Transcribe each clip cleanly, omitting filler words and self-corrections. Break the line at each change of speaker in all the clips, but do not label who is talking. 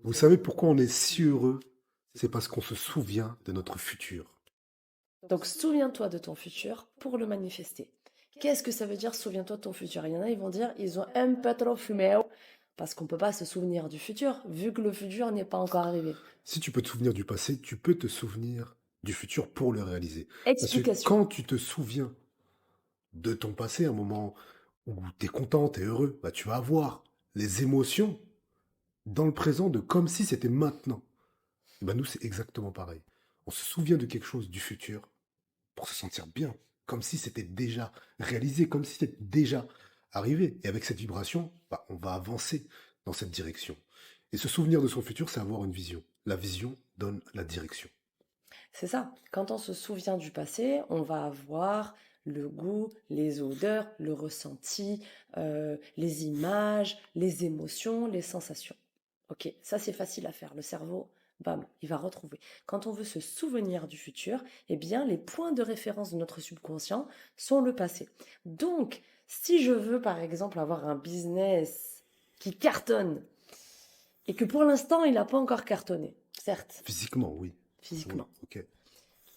Vous savez pourquoi on est si heureux? C'est parce qu'on se souvient de notre futur.
Donc, souviens-toi de ton futur pour le manifester. Qu'est-ce que ça veut dire souviens-toi de ton futur? Il y en a, ils vont dire ils ont un peu trop fumé parce qu'on ne peut pas se souvenir du futur vu que le futur n'est pas encore arrivé.
Si tu peux te souvenir du passé, tu peux te souvenir du futur pour le réaliser. Parce que
Explication.
quand tu te souviens de ton passé, un moment où tu es content, tu es heureux, bah, tu vas avoir les émotions dans le présent de comme si c'était maintenant. Et ben nous, c'est exactement pareil. On se souvient de quelque chose du futur pour se sentir bien, comme si c'était déjà réalisé, comme si c'était déjà arrivé. Et avec cette vibration, bah, on va avancer dans cette direction. Et se souvenir de son futur, c'est avoir une vision. La vision donne la direction.
C'est ça. Quand on se souvient du passé, on va avoir le goût, les odeurs, le ressenti, les images, les émotions, les sensations. Ok, ça c'est facile à faire. Le cerveau, bam, il va retrouver. Quand on veut se souvenir du futur, eh bien les points de référence de notre subconscient sont le passé. Donc, si je veux par exemple avoir un business qui cartonne et que pour l'instant il n'a pas encore cartonné, certes,
Physiquement, oui. Oui,
physiquement.
ok.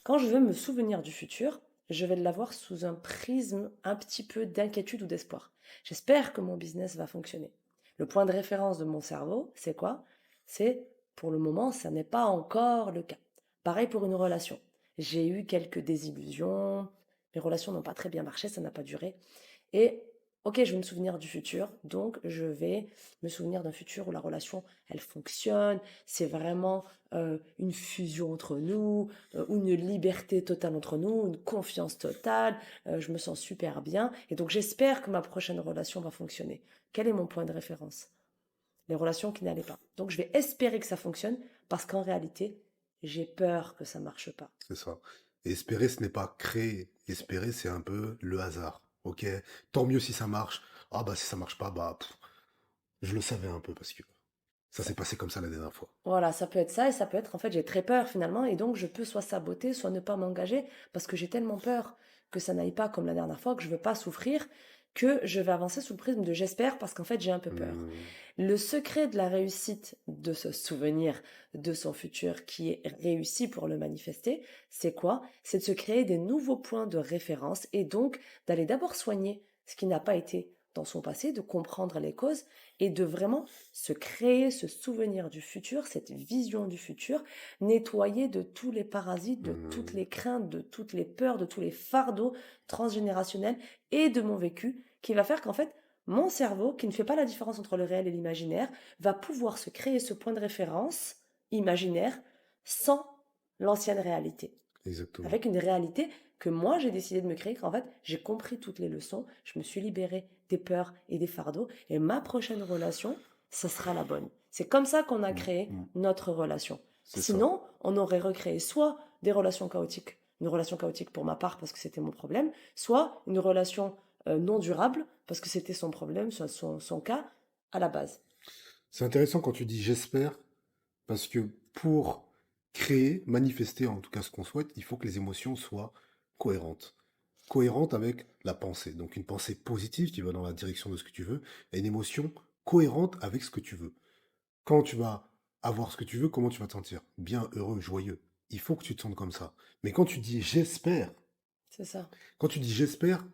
Quand je veux me souvenir du futur, je vais l'avoir sous un prisme un petit peu d'inquiétude ou d'espoir. J'espère que mon business va fonctionner. Le point de référence de mon cerveau, c'est quoi? C'est, pour le moment, ça n'est pas encore le cas. Pareil pour une relation. J'ai eu quelques désillusions, mes relations n'ont pas très bien marché, ça n'a pas duré. Et ok, je vais me souvenir du futur, donc je vais me souvenir d'un futur où la relation, elle fonctionne, c'est vraiment une fusion entre nous, une liberté totale entre nous, une confiance totale, je me sens super bien, et donc j'espère que ma prochaine relation va fonctionner. Quel est mon point de référence? Les relations qui n'allaient pas. Donc je vais espérer que ça fonctionne, parce qu'en réalité, j'ai peur que ça marche pas.
C'est ça. Et espérer, ce n'est pas créer. Espérer, c'est un peu le hasard. Ok. Tant mieux si ça marche. Ah bah si ça marche pas, bah je le savais un peu parce que ça s'est passé comme ça la dernière fois.
Voilà, ça peut être ça et ça peut être en fait j'ai très peur finalement et donc je peux soit saboter, soit ne pas m'engager parce que j'ai tellement peur que ça n'aille pas comme la dernière fois, que je veux pas souffrir, que je vais avancer sous le prisme de j'espère parce qu'en fait j'ai un peu peur.
Hmm.
Le secret de la réussite de ce souvenir de son futur qui est réussi pour le manifester, c'est quoi? C'est de se créer des nouveaux points de référence et donc d'aller d'abord soigner ce qui n'a pas été dans son passé, de comprendre les causes et de vraiment se créer ce souvenir du futur, cette vision du futur, nettoyer de tous les parasites, de toutes
Hmm.
les craintes, de toutes les peurs, de tous les fardeaux transgénérationnels et de mon vécu qui va faire qu'en fait, mon cerveau, qui ne fait pas la différence entre le réel et l'imaginaire, va pouvoir se créer ce point de référence imaginaire sans l'ancienne réalité.
Exactement.
Avec une réalité que moi j'ai décidé de me créer, qu'en fait j'ai compris toutes les leçons, je me suis libérée des peurs et des fardeaux, et ma prochaine relation, ça sera la bonne. C'est comme ça qu'on a
Hmm.
créé
Hmm.
notre relation.
C'est ça.
Sinon, on aurait recréé soit des relations chaotiques, une relation chaotique pour ma part parce que c'était mon problème, soit une relation non durable parce que c'était son problème, soit son cas à la base.
C'est intéressant quand tu dis j'espère, parce que pour créer, manifester en tout cas ce qu'on souhaite, il faut que les émotions soient cohérentes. Cohérentes avec la pensée. Donc une pensée positive qui va dans la direction de ce que tu veux, et une émotion cohérente avec ce que tu veux. Quand tu vas avoir ce que tu veux, comment tu vas te sentir? Bien, heureux, joyeux. Il faut que tu te sentes comme ça. Mais quand tu dis j'espère,
C'est ça.
quand tu dis j'espère,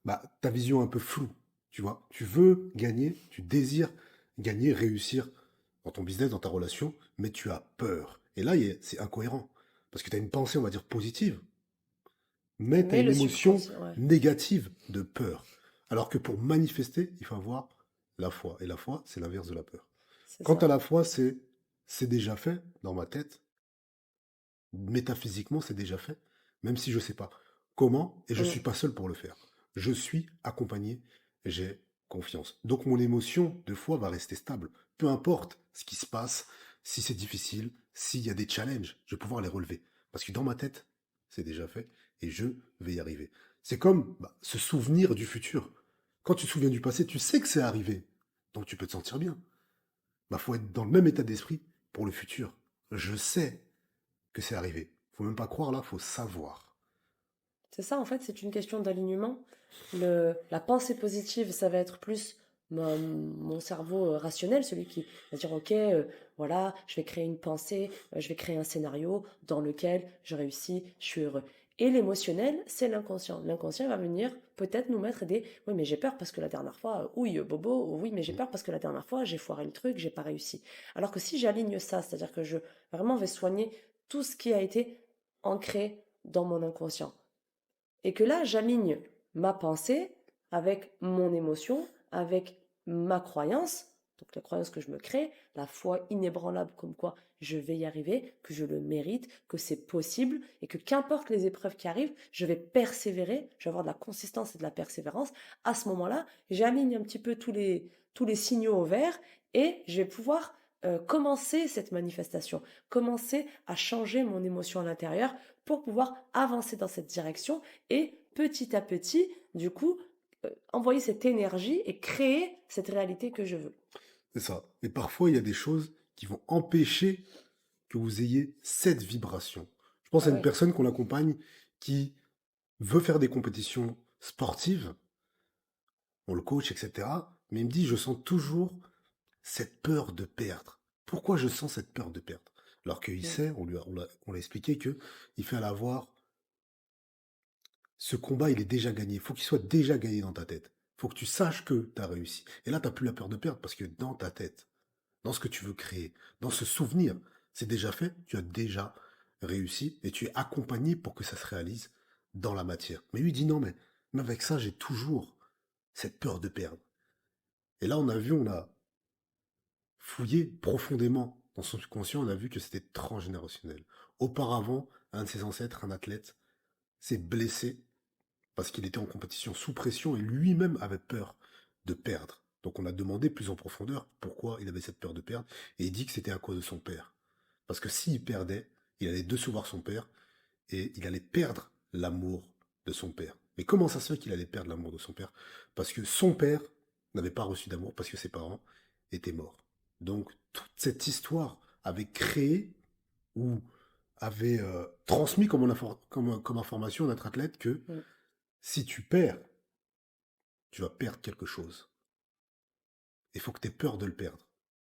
bah, ta vision est un peu floue, tu vois. Tu veux gagner, tu désires gagner, réussir dans ton business, dans ta relation, mais tu as peur. Et là, c'est incohérent. Parce que tu as une pensée, on va dire, positive, mais tu as
Mais
une
le
émotion
subconscient, ouais,
négative de peur. Alors que pour manifester, il faut avoir la foi. Et la foi, c'est l'inverse de la peur.
c'est
Quant à
ça.
la foi, c'est déjà fait dans ma tête. Métaphysiquement, c'est déjà fait, même si je ne sais pas comment, et je ne suis
Mm.
pas seul pour le faire. Je suis accompagné, j'ai confiance. Donc mon émotion de foi va rester stable. Peu importe ce qui se passe, si c'est difficile, s'il y a des challenges, je vais pouvoir les relever. Parce que dans ma tête, c'est déjà fait, et je vais y arriver. C'est comme se souvenir du futur. Quand tu te souviens du passé, tu sais que c'est arrivé. Donc tu peux te sentir bien. Il faut être dans le même état d'esprit pour le futur. Je sais que c'est arrivé. Faut même pas croire là, faut savoir.
C'est ça, en fait, c'est une question d'alignement. La pensée positive, ça va être plus mon cerveau rationnel, celui qui va dire, OK, voilà, je vais créer une pensée, je vais créer un scénario dans lequel je réussis, je suis heureux. Et l'émotionnel, c'est l'inconscient. L'inconscient va venir peut-être nous mettre des, oui, mais j'ai peur parce que la dernière fois, oui, bobo, ou oui, mais j'ai
Mm.
peur parce que la dernière fois, j'ai foiré le truc, j'ai pas réussi. Alors que si j'aligne ça, c'est-à-dire que je vraiment vais soigner tout ce qui a été ancré dans mon inconscient. Et que là, j'aligne ma pensée avec mon émotion, avec ma croyance, donc la croyance que je me crée, la foi inébranlable comme quoi je vais y arriver, que je le mérite, que c'est possible et que qu'importe les épreuves qui arrivent, je vais persévérer, je vais avoir de la consistance et de la persévérance. À ce moment-là, j'aligne un petit peu tous les signaux au vert et je vais pouvoir commencer cette manifestation, commencer à changer mon émotion à l'intérieur pour pouvoir avancer dans cette direction et petit à petit, du coup, envoyer cette énergie et créer cette réalité que je veux.
C'est ça. Et parfois, il y a des choses qui vont empêcher que vous ayez cette vibration. Je pense
Ah
à une
ouais.
personne qu'on accompagne qui veut faire des compétitions sportives, on le coach, etc. Mais il me dit, je sens toujours cette peur de perdre. Pourquoi je sens cette peur de perdre? Alors qu'il
Mm.
sait, on l'a expliqué que il fait l'avoir, ce combat, il est déjà gagné. Il faut qu'il soit déjà gagné dans ta tête. Il faut que tu saches que tu as réussi. Et là, tu n'as plus la peur de perdre parce que dans ta tête, dans ce que tu veux créer, dans ce souvenir, c'est déjà fait, tu as déjà réussi et tu es accompagné pour que ça se réalise dans la matière. Mais lui il dit non, mais même avec ça, j'ai toujours cette peur de perdre. Et là, on a fouillé profondément dans son subconscient, on a vu que c'était transgénérationnel. Auparavant, un de ses ancêtres, un athlète, s'est blessé parce qu'il était en compétition sous pression et lui-même avait peur de perdre. Donc on a demandé plus en profondeur pourquoi il avait cette peur de perdre et il dit que c'était à cause de son père. Parce que s'il perdait, il allait décevoir son père et il allait perdre l'amour de son père. Mais comment ça se fait qu'il allait perdre l'amour de son père? Parce que son père n'avait pas reçu d'amour parce que ses parents étaient morts. Donc toute cette histoire avait créé ou avait transmis comme information à notre athlète que
Mm.
si tu perds, tu vas perdre quelque chose. Il faut que tu aies peur de le perdre.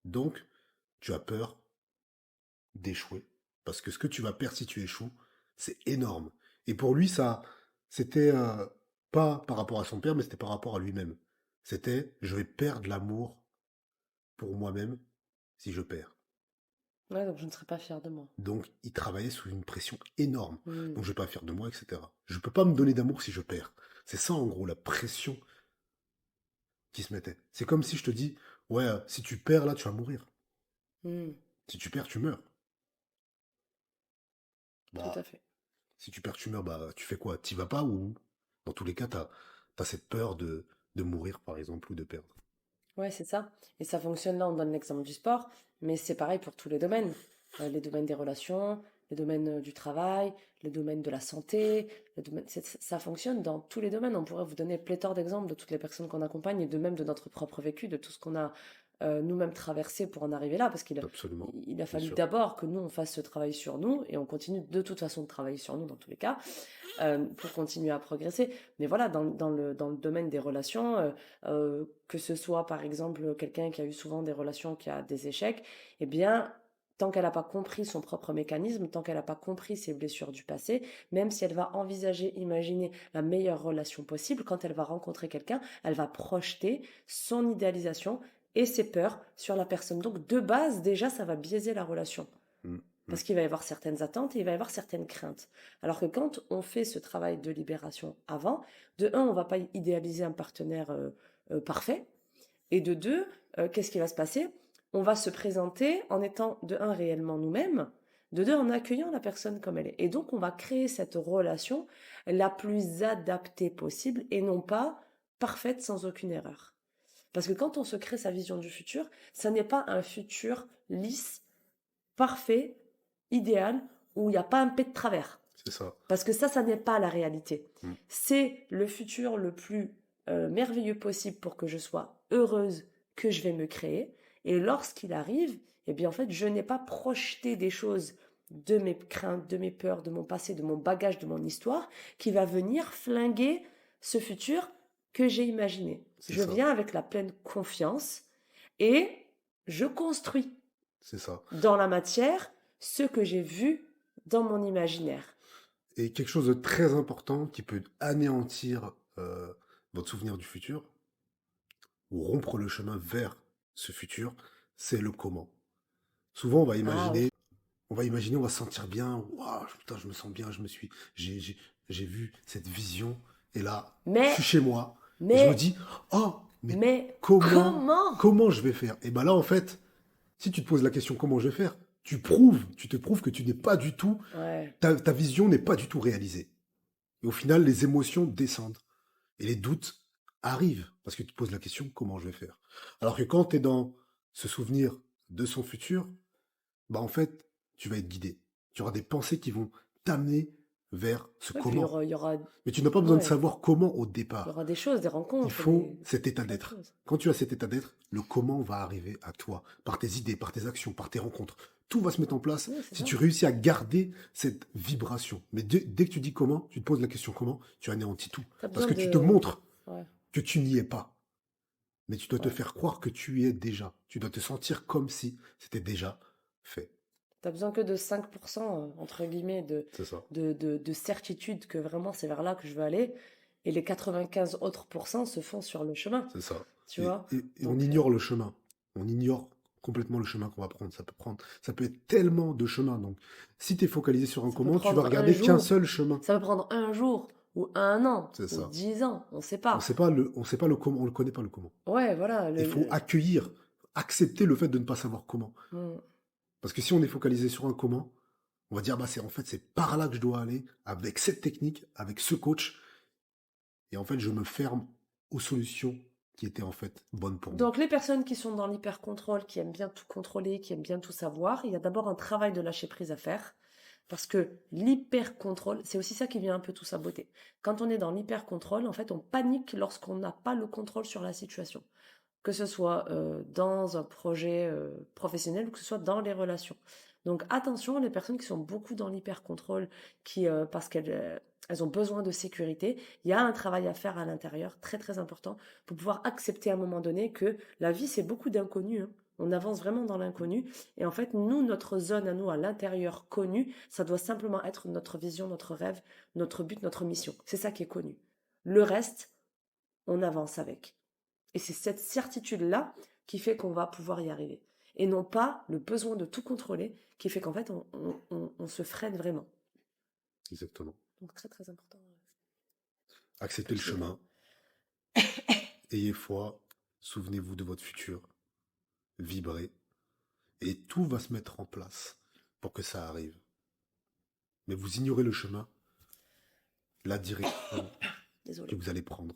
Donc, tu as peur d'échouer. Parce que ce que tu vas perdre si tu échoues, c'est énorme. Et pour lui, ça, c'était pas par rapport à son père, mais c'était par rapport à lui-même. C'était, je vais perdre l'amour pour moi-même si je perds.
Ouais, donc je ne serais pas fière de moi.
Donc, il travaillait sous une pression énorme.
Mm.
Donc, je vais pas faire de moi, etc. Je peux pas me donner d'amour si je perds. C'est ça, en gros, la pression qui se mettait. C'est comme si je te dis, ouais, si tu perds là, tu vas mourir.
Mm.
Si tu perds, tu meurs.
Tout
Bah,
à fait.
si tu perds, tu meurs, bah, tu fais quoi? T'y vas pas ou dans tous les cas, t'as cette peur de mourir, par exemple, ou de perdre.
Ouais, c'est ça. Et ça fonctionne là, on donne l'exemple du sport, mais c'est pareil pour tous les domaines. Les domaines des relations, les domaines du travail, les domaines de la santé, ça fonctionne dans tous les domaines. On pourrait vous donner pléthore d'exemples de toutes les personnes qu'on accompagne et de même de notre propre vécu, de tout ce qu'on a nous-mêmes traversé pour en arriver là, parce
Absolument,
il a
bien
fallu
sûr.
d'abord que nous, on fasse ce travail sur nous, et on continue de toute façon de travailler sur nous dans tous les cas pour continuer à progresser. Mais voilà, dans le domaine des relations, que ce soit par exemple quelqu'un qui a eu souvent des relations qui a des échecs, eh bien, tant qu'elle n'a pas compris son propre mécanisme, tant qu'elle n'a pas compris ses blessures du passé, même si elle va envisager, imaginer la meilleure relation possible, quand elle va rencontrer quelqu'un, elle va projeter son idéalisation et ses peurs sur la personne. Donc de base, déjà, ça va biaiser la relation.
Mm, mm.
Parce qu'il va y avoir certaines attentes et il va y avoir certaines craintes. Alors que quand on fait ce travail de libération avant, de un, on ne va pas idéaliser un partenaire parfait. Et de deux, qu'est-ce qui va se passer? On va se présenter en étant de un, réellement nous-mêmes, de deux, en accueillant la personne comme elle est. Et donc, on va créer cette relation la plus adaptée possible et non pas parfaite sans aucune erreur. Parce que quand on se crée sa vision du futur, ça n'est pas un futur lisse, parfait, idéal, où il n'y a pas un pet de travers.
C'est ça.
Parce que ça n'est pas la réalité.
Mm.
C'est le futur le plus merveilleux possible pour que je sois heureuse que je vais me créer. Et lorsqu'il arrive, eh bien en fait, je n'ai pas projeté des choses de mes craintes, de mes peurs, de mon passé, de mon bagage, de mon histoire, qui va venir flinguer ce futur que j'ai imaginé.
C'est
Je
ça,
viens avec la pleine confiance et je construis
c'est ça.
dans la matière ce que j'ai vu dans mon imaginaire.
Et quelque chose de très important qui peut anéantir votre souvenir du futur, ou rompre le chemin vers ce futur, c'est le comment. Souvent,
Ah oui.
on va se sentir bien. Waouh, putain, je me sens bien, j'ai vu cette vision. Et là, je
Mais,
suis chez moi et je me
mais,
dis, oh, mais
mais,
comment,
comment?
comment je vais faire? Et ben là, en fait, si tu te poses la question comment je vais faire, tu te prouves que tu n'es pas du tout,
Ouais,
ta vision n'est pas du tout réalisée. Et au final, les émotions descendent et les doutes arrivent parce que tu te poses la question comment je vais faire. Alors que quand tu es dans ce souvenir de son futur, bah en fait, tu vas être guidé. Tu auras des pensées qui vont t'amener vers ce
ouais, puis
comment.
il y aura,
Mais tu n'as pas besoin de
ouais,
savoir comment au
il y
départ.
aura des choses, des
Il
rencontres,
faut cet état
plein de
d'être.
choses.
Quand tu as cet état d'être, le comment va arriver à toi, par tes idées, par tes actions, par tes rencontres. Tout va se mettre en place
Oui, c'est
si
ça.
tu réussis à garder cette vibration. Mais dès que tu dis comment, tu te poses la question comment, tu anéantis tout.
T'as
Parce
besoin
que tu te
de,
montres
ouais,
que tu n'y es pas. Mais tu dois te
ouais.
faire croire que tu y es déjà. Tu dois te sentir comme si c'était déjà fait.
T'as besoin que de 5%, entre guillemets,
C'est ça.
de certitude que vraiment c'est vers là que je veux aller. Et les 95 autres pourcents se font sur le chemin,
C'est ça.
tu vois?
Et on
Donc,
ignore le chemin. On ignore complètement le chemin qu'on va prendre. Ça peut être tellement de chemins. Donc, si tu es focalisé sur un
ça peut
comment, tu vas
prendre un
regarder qu'un
jour,
seul chemin.
ça peut prendre un jour, ou un an,
C'est
ou
ça.
10 ans, on sait
On
pas.
sait pas on sait pas le comment, on le connaît pas le comment.
Ouais, voilà.
Il faut accueillir, accepter le fait de ne pas savoir comment.
Hmm.
Parce que si on est focalisé sur un comment, on va dire bah c'est par là que je dois aller avec cette technique, avec ce coach, et en fait je me ferme aux solutions qui étaient en fait bonnes pour moi.
Donc, les personnes qui sont dans l'hyper-contrôle, qui aiment bien tout contrôler, qui aiment bien tout savoir, il y a d'abord un travail de lâcher prise à faire. Parce que l'hyper-contrôle, c'est aussi ça qui vient un peu tout saboter. Quand on est dans l'hyper-contrôle, en fait, on panique lorsqu'on n'a pas le contrôle sur la situation. Que ce soit dans un projet professionnel ou que ce soit dans les relations. Donc attention, les personnes qui sont beaucoup dans l'hyper-contrôle, parce qu'elles ont besoin de sécurité, il y a un travail à faire à l'intérieur, très très important, pour pouvoir accepter à un moment donné que la vie, c'est beaucoup d'inconnus, hein. On avance vraiment dans l'inconnu. Et en fait, nous, notre zone à nous, à l'intérieur, connue, ça doit simplement être notre vision, notre rêve, notre but, notre mission. C'est ça qui est connu. Le reste, on avance avec. Et c'est cette certitude-là qui fait qu'on va pouvoir y arriver. Et non pas le besoin de tout contrôler qui fait qu'en fait, on se freine vraiment.
Exactement.
Donc très très important.
Acceptez le
Puis,
chemin, ayez foi, souvenez-vous de votre futur, vibrez, et tout va se mettre en place pour que ça arrive. Mais vous ignorez le chemin, la direction que
désolée.
vous allez prendre,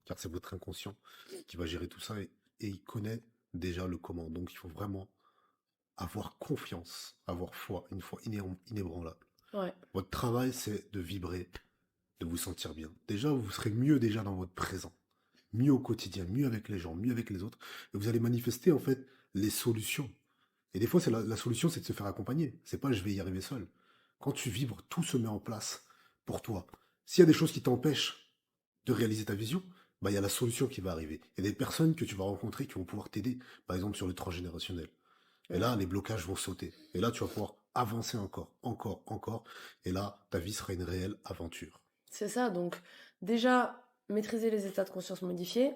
car c'est votre inconscient qui va gérer tout ça et il connaît déjà le comment. Donc il faut vraiment avoir confiance, avoir foi, une foi inébranlable.
Ouais,
Votre travail, c'est de vibrer, de vous sentir bien. Déjà, vous serez mieux déjà dans votre présent, mieux au quotidien, mieux avec les gens, mieux avec les autres, et vous allez manifester en fait les solutions. Et des fois, c'est la solution, c'est de se faire accompagner. C'est pas je vais y arriver seul. Quand tu vibres, tout se met en place pour toi. S'il y a des choses qui t'empêchent de réaliser ta vision, bah, il y a la solution qui va arriver. Il y a des personnes que tu vas rencontrer qui vont pouvoir t'aider, par exemple sur le transgénérationnel. Et
ouais.
là, les blocages vont sauter. Et là, tu vas pouvoir avancer encore, encore, encore. Et là, ta vie sera une réelle aventure.
C'est ça. Donc déjà, maîtriser les états de conscience modifiés,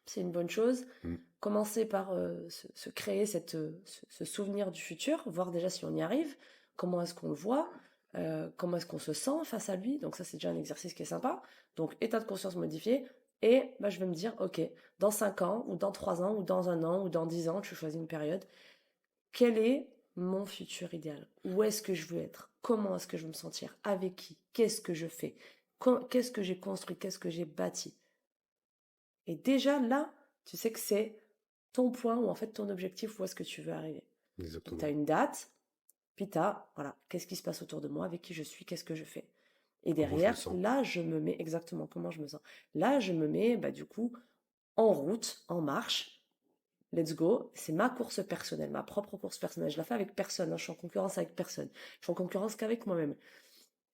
c'est une bonne chose.
Mm.
Commencer par se créer ce souvenir du futur, voir déjà si on y arrive, comment est-ce qu'on le voit, comment est-ce qu'on se sent face à lui. Donc ça, c'est déjà un exercice qui est sympa. Donc état de conscience modifié. Et bah, je vais me dire, ok, dans 5 ans, ou dans 3 ans, ou dans un an, ou dans 10 ans, tu choisis une période, quel est mon futur idéal? Où est-ce que je veux être? Comment est-ce que je veux me sentir? Avec qui? Qu'est-ce que je fais? Qu'est-ce que j'ai construit? Qu'est-ce que j'ai bâti? Et déjà là, tu sais que c'est ton point ou en fait ton objectif, où est-ce que tu veux arriver. Donc tu as
Exactement.
une date, puis tu as, voilà, qu'est-ce qui se passe autour de moi, avec qui je suis, qu'est-ce que je fais. Et
Comment je me
derrière,
sens?
là, je me mets exactement comment je me sens. Là, je me mets, bah, du coup, en route, en marche. Let's go. C'est ma course personnelle, ma propre course personnelle. Je la fais avec personne, hein. Je suis en concurrence avec personne. Je suis en concurrence qu'avec moi-même.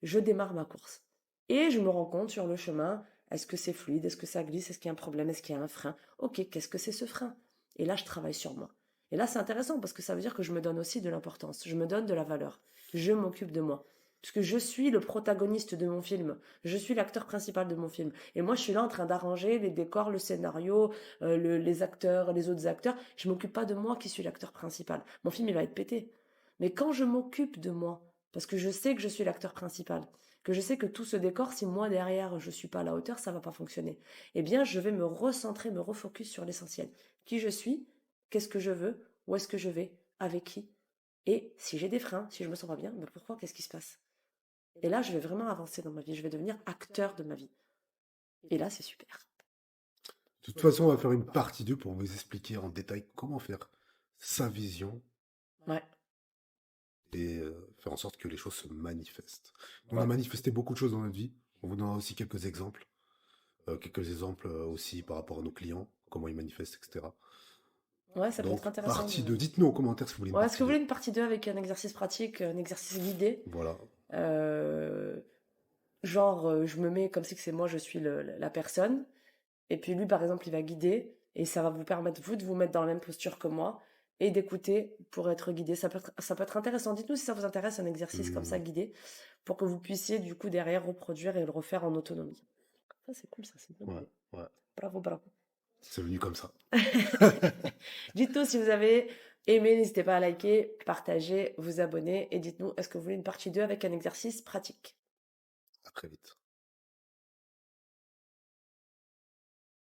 Je démarre ma course. Et je me rends compte sur le chemin, Est-ce que c'est fluide? Est-ce que ça glisse? Est-ce qu'il y a un problème? Est-ce qu'il y a un frein? Ok, qu'est-ce que c'est ce frein? Et là, je travaille sur moi. Et là, c'est intéressant parce que ça veut dire que je me donne aussi de l'importance, je me donne de la valeur, je m'occupe de moi. Puisque je suis le protagoniste de mon film, je suis l'acteur principal de mon film. Et moi, je suis là en train d'arranger les décors, le scénario, les acteurs, les autres acteurs. Je m'occupe pas de moi qui suis l'acteur principal. Mon film, il va être pété. Mais quand je m'occupe de moi, parce que je sais que je suis l'acteur principal, que je sais que tout ce décor, si moi derrière je suis pas à la hauteur, ça va pas fonctionner. Eh bien, je vais me recentrer, me refocus sur l'essentiel. Qui je suis, qu'est-ce que je veux, où est-ce que je vais, avec qui. Et si j'ai des freins, si je me sens pas bien, ben pourquoi, qu'est-ce qui se passe? Et là, je vais vraiment avancer dans ma vie, je vais devenir acteur de ma vie. Et là, c'est super.
De toute façon, on va faire une partie 2 pour vous expliquer en détail comment faire sa vision
Ouais,
et faire en sorte que les choses se manifestent. On a
ouais.
manifesté beaucoup de choses dans notre vie. On vous donnera aussi quelques exemples. Quelques exemples aussi par rapport à nos clients, comment ils manifestent, etc.
Ouais, ça peut être
Donc,
intéressant
partie
de...
2. Dites-nous en commentaire si vous voulez une
Ouais, est-ce que
partie
vous voulez
2.
une partie 2 avec un exercice pratique, un exercice guidé?
Voilà.
Euh, Genre, je me mets comme si que c'est moi, je suis la personne. Et puis lui, par exemple, il va guider. Et ça va vous permettre, vous, de vous mettre dans la même posture que moi. Et d'écouter pour être guidé. Ça peut être intéressant. Dites-nous si ça vous intéresse, un exercice comme ça,
Hmm,
guidé. Pour que vous puissiez, du coup, derrière, reproduire et le refaire en autonomie. Ça, c'est cool, ça, c'est bien.
ouais, ouais.
Bravo, bravo.
C'est venu comme ça.
Dites-nous si vous avez aimé, n'hésitez pas à liker, partager, vous abonner et dites-nous est-ce que vous voulez une partie 2 avec un exercice pratique.
À très vite.